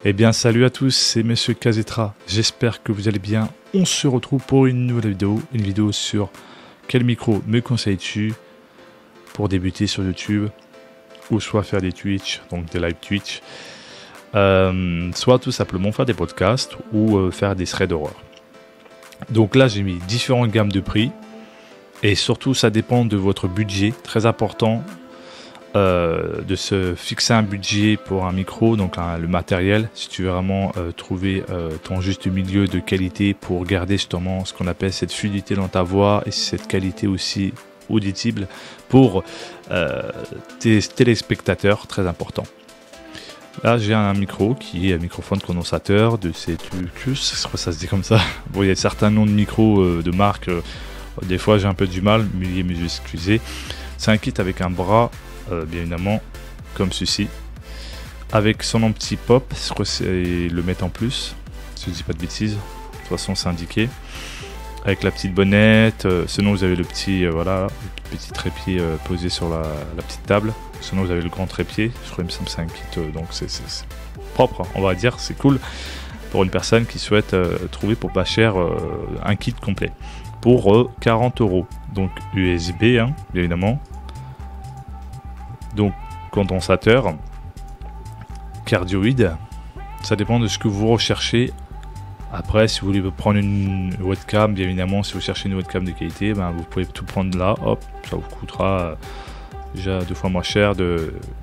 Eh bien salut à tous, c'est Monsieur Kazetra, j'espère que vous allez bien. On se retrouve pour une nouvelle vidéo sur quel micro me conseilles-tu pour débuter sur YouTube, ou soit faire des Twitch, donc des live Twitch, soit tout simplement faire des podcasts ou faire des threads d'horreur. Donc là j'ai mis différentes gammes de prix et surtout ça dépend de votre budget, très important. De se fixer un budget pour un micro, donc le matériel, si tu veux vraiment trouver ton juste milieu de qualité pour garder justement ce qu'on appelle cette fluidité dans ta voix et cette qualité aussi audible pour tes téléspectateurs, très important. Là j'ai un micro qui est un microphone condensateur de Cetucus, je crois que ça se dit comme ça. Bon, il y a certains noms de micros de marque, des fois j'ai un peu du mal, mais excusez. C'est un kit avec un bras, bien évidemment, comme ceci, avec son anti-pop, je crois que c'est le mettre en plus, si je ne dis pas de bêtises, de toute façon c'est indiqué, avec la petite bonnette, sinon vous avez le petit, voilà, le petit trépied posé sur la petite table, sinon vous avez le grand trépied, je crois que c'est un kit, donc c'est propre, on va dire, c'est cool, pour une personne qui souhaite trouver pour pas cher un kit complet, pour 40 €, donc USB, hein, bien évidemment. Donc condensateur, cardioïde, ça dépend de ce que vous recherchez. Après, si vous voulez prendre une webcam, bien évidemment, si vous cherchez une webcam de qualité, ben, vous pouvez tout prendre là, hop, ça vous coûtera déjà 2 fois moins cher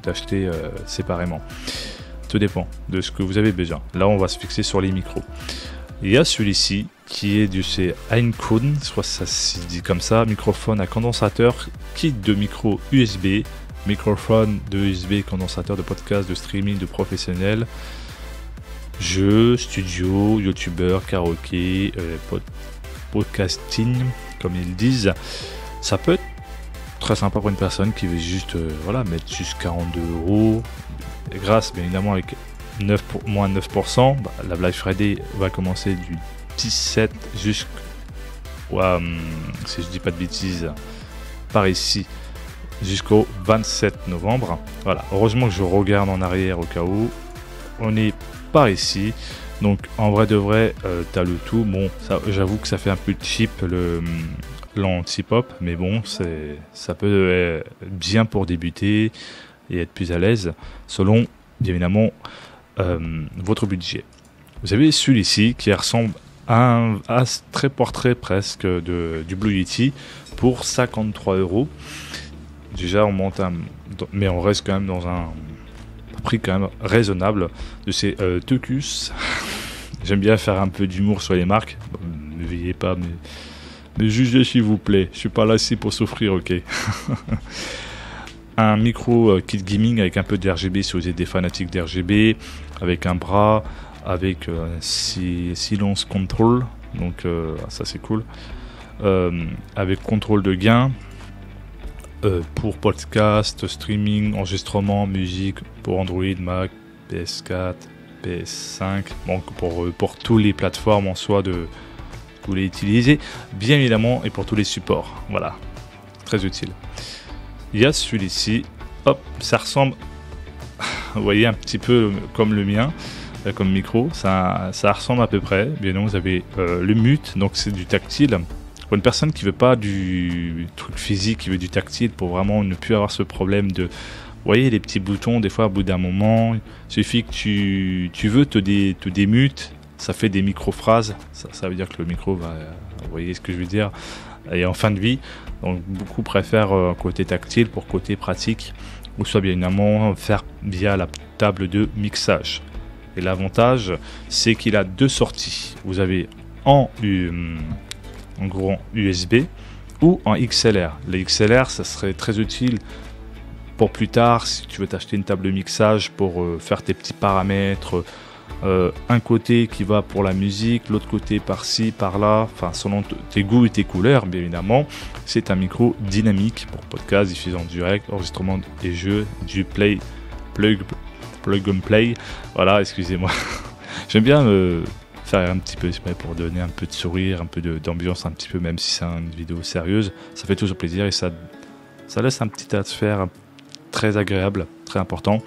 d'acheter séparément. Tout dépend de ce que vous avez besoin. Là, on va se fixer sur les micros. Il y a celui-ci qui est du chez Ainkun, je crois que ça se dit comme ça, microphone à condensateur, kit de micro USB, microphone de USB, condensateur de podcast, de streaming, de professionnels, jeux, studio, youtubeur, karaoké, podcasting, comme ils disent. Ça peut être très sympa pour une personne qui veut juste voilà, mettre juste 42 €. Et grâce, bien évidemment, avec moins 9%, bah, la Black Friday va commencer du 17 jusqu'au, si je dis pas de bêtises, par ici, jusqu'au 27 novembre. Voilà, heureusement que je regarde en arrière au cas où. On est par ici. Donc en vrai de vrai, t'as le tout. Bon, j'avoue que ça fait un peu cheap l'anti-pop, mais bon, ça peut être bien pour débuter et être plus à l'aise, selon bien évidemment votre budget. Vous avez celui-ci qui ressemble à un très portrait presque du Blue Yeti pour 53 €. Déjà on monte mais on reste quand même dans un prix quand même raisonnable de ces Tecus. J'aime bien faire un peu d'humour sur les marques, ne veillez pas, mais jugez s'il vous plaît, je suis pas là ici pour souffrir, ok. Un micro kit gaming avec un peu d'RGB si vous êtes des fanatiques d'RGB, avec un bras, avec silence control, donc ça c'est cool, avec contrôle de gain, pour podcast, streaming, enregistrement, musique pour Android, Mac, PS4, PS5, donc pour toutes les plateformes en soi que vous voulez utiliser, bien évidemment, et pour tous les supports, voilà, très utile. Il y a celui-ci, hop, ça ressemble, vous voyez, un petit peu comme le mien, comme micro, ça ressemble à peu près, bien évidemment, vous avez le mute, donc c'est du tactile. Pour une personne qui veut pas du truc physique, qui veut du tactile, pour vraiment ne plus avoir ce problème de, vous voyez les petits boutons, des fois au bout d'un moment, il suffit que tu veux te démute, ça fait des micro-phrases, ça veut dire que le micro va, vous voyez ce que je veux dire, est en fin de vie, donc beaucoup préfèrent côté tactile pour côté pratique, ou soit bien évidemment faire via la table de mixage. Et l'avantage, c'est qu'il a 2 sorties, vous avez en gros en USB ou en XLR. Les XLR, ça serait très utile pour plus tard si tu veux t'acheter une table de mixage pour faire tes petits paramètres. Un côté qui va pour la musique, l'autre côté par-ci, par-là, enfin selon tes goûts et tes couleurs, bien évidemment. C'est un micro dynamique pour podcast, diffusion direct, enregistrement et jeux, du plug and play. Voilà, excusez-moi. J'aime bien faire un petit peu pour donner un peu de sourire, un peu d'ambiance, un petit peu, même si c'est une vidéo sérieuse, ça fait toujours plaisir et ça laisse un petit atmosphère très agréable, très important.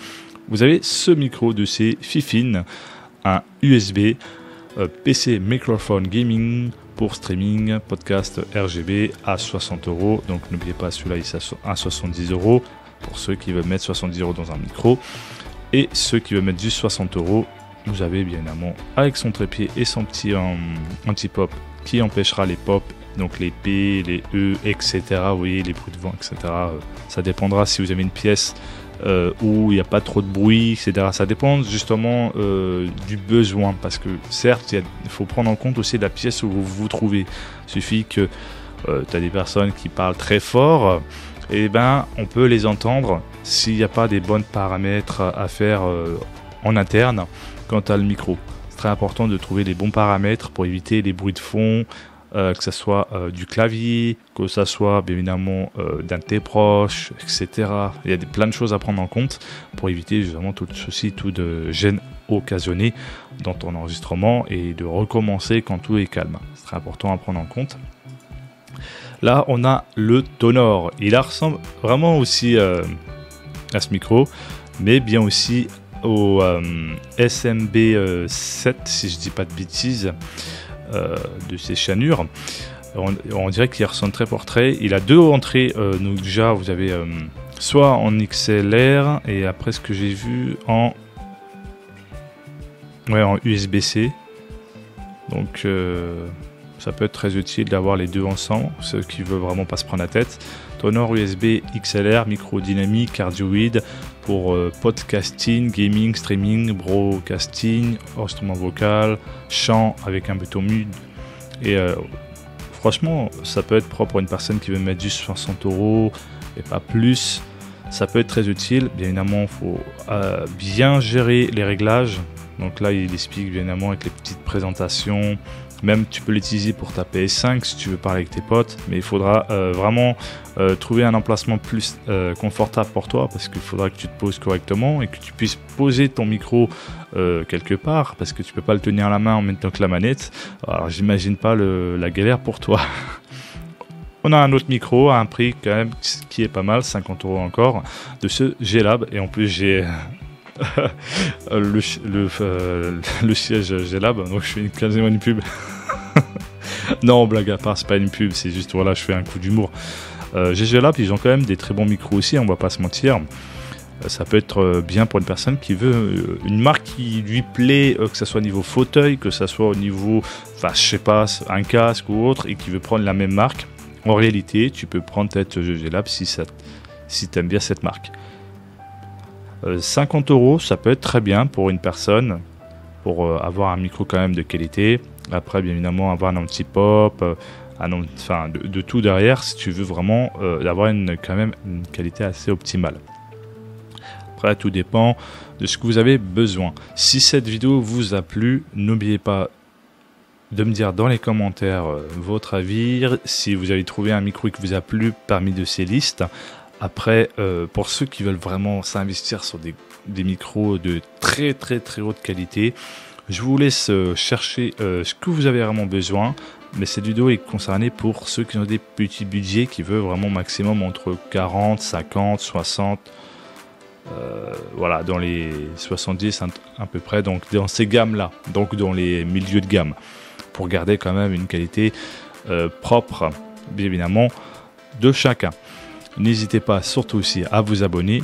Vous avez ce micro de chez Fifine, un USB PC microphone gaming pour streaming podcast RGB à 60 €. Donc n'oubliez pas, celui-là il est à 70 € pour ceux qui veulent mettre 70 € dans un micro. Et ceux qui veulent mettre juste 60 €, vous avez bien évidemment avec son trépied et son petit anti-pop qui empêchera les pops, donc les P, les E, etc. Vous voyez, les bruits de vent, etc. Ça dépendra si vous avez une pièce où il n'y a pas trop de bruit, etc. Ça dépend justement du besoin, parce que certes, il faut prendre en compte aussi la pièce où vous vous trouvez. Il suffit que tu as des personnes qui parlent très fort, et ben on peut les entendre s'il n'y a pas des bons paramètres à faire en interne quant à le micro. C'est très important de trouver les bons paramètres pour éviter les bruits de fond, que ce soit du clavier, que ce soit bien évidemment d'un de tes proches, etc. Il y a plein de choses à prendre en compte pour éviter justement tout ceci, tout de gêne occasionné dans ton enregistrement et de recommencer quand tout est calme. C'est très important à prendre en compte. Là, on a le Tonor. Il ressemble vraiment aussi à ce micro, mais bien aussi au SMB7, si je dis pas de bêtises, de ces chanures. On dirait qu'il ressemble très portrait. Il a deux entrées, donc déjà vous avez soit en XLR et après ce que j'ai vu en USB-C. Donc ça peut être très utile d'avoir les deux ensemble, ceux qui veulent vraiment pas se prendre la tête. Tonor USB XLR, micro dynamique, cardioïde pour podcasting, gaming, streaming, broadcasting, instrument vocal, chant avec un bouton mute. Et franchement, ça peut être propre pour une personne qui veut mettre juste 60 € et pas plus. Ça peut être très utile. Bien évidemment, il faut bien gérer les réglages. Donc là, il explique bien évidemment avec les petites présentations. Même tu peux l'utiliser pour ta PS5 si tu veux parler avec tes potes, mais il faudra vraiment trouver un emplacement plus confortable pour toi, parce qu'il faudra que tu te poses correctement et que tu puisses poser ton micro quelque part, parce que tu peux pas le tenir à la main en même temps que la manette. Alors j'imagine pas la galère pour toi. On a un autre micro à un prix quand même qui est pas mal, 50 € encore, de ce G-Lab, et en plus j'ai le siège G-Lab, donc je fais quasiment une pub. Non, blague à part, c'est pas une pub, c'est juste voilà, je fais un coup d'humour. G-Lab, ils ont quand même des très bons micros aussi, on va pas se mentir. Ça peut être bien pour une personne qui veut une marque qui lui plaît, que ce soit au niveau fauteuil, que ce soit au niveau, enfin je sais pas, un casque ou autre, et qui veut prendre la même marque. En réalité, tu peux prendre peut-être G-Lab si tu aimes bien cette marque. 50 €, ça peut être très bien pour une personne, pour avoir un micro quand même de qualité. Après, bien évidemment, avoir un anti-pop, enfin de tout derrière, si tu veux vraiment avoir quand même une qualité assez optimale. Après, tout dépend de ce que vous avez besoin. Si cette vidéo vous a plu, n'oubliez pas de me dire dans les commentaires votre avis, si vous avez trouvé un micro qui vous a plu parmi de ces listes. Après, pour ceux qui veulent vraiment s'investir sur des micros de très très très haute qualité, je vous laisse chercher ce que vous avez vraiment besoin. Mais cette vidéo est concernée pour ceux qui ont des petits budgets, qui veulent vraiment maximum entre 40, 50, 60, voilà, dans les 70 à peu près, donc dans ces gammes-là, donc dans les milieux de gamme, pour garder quand même une qualité propre, bien évidemment, de chacun. N'hésitez pas surtout aussi à vous abonner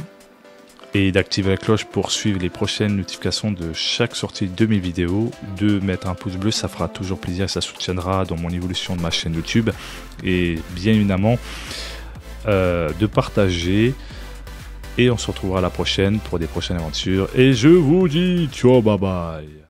et d'activer la cloche pour suivre les prochaines notifications de chaque sortie de mes vidéos, de mettre un pouce bleu, ça fera toujours plaisir et ça soutiendra dans mon évolution de ma chaîne YouTube, et bien évidemment de partager, et on se retrouvera la prochaine pour des prochaines aventures, et je vous dis ciao, bye bye.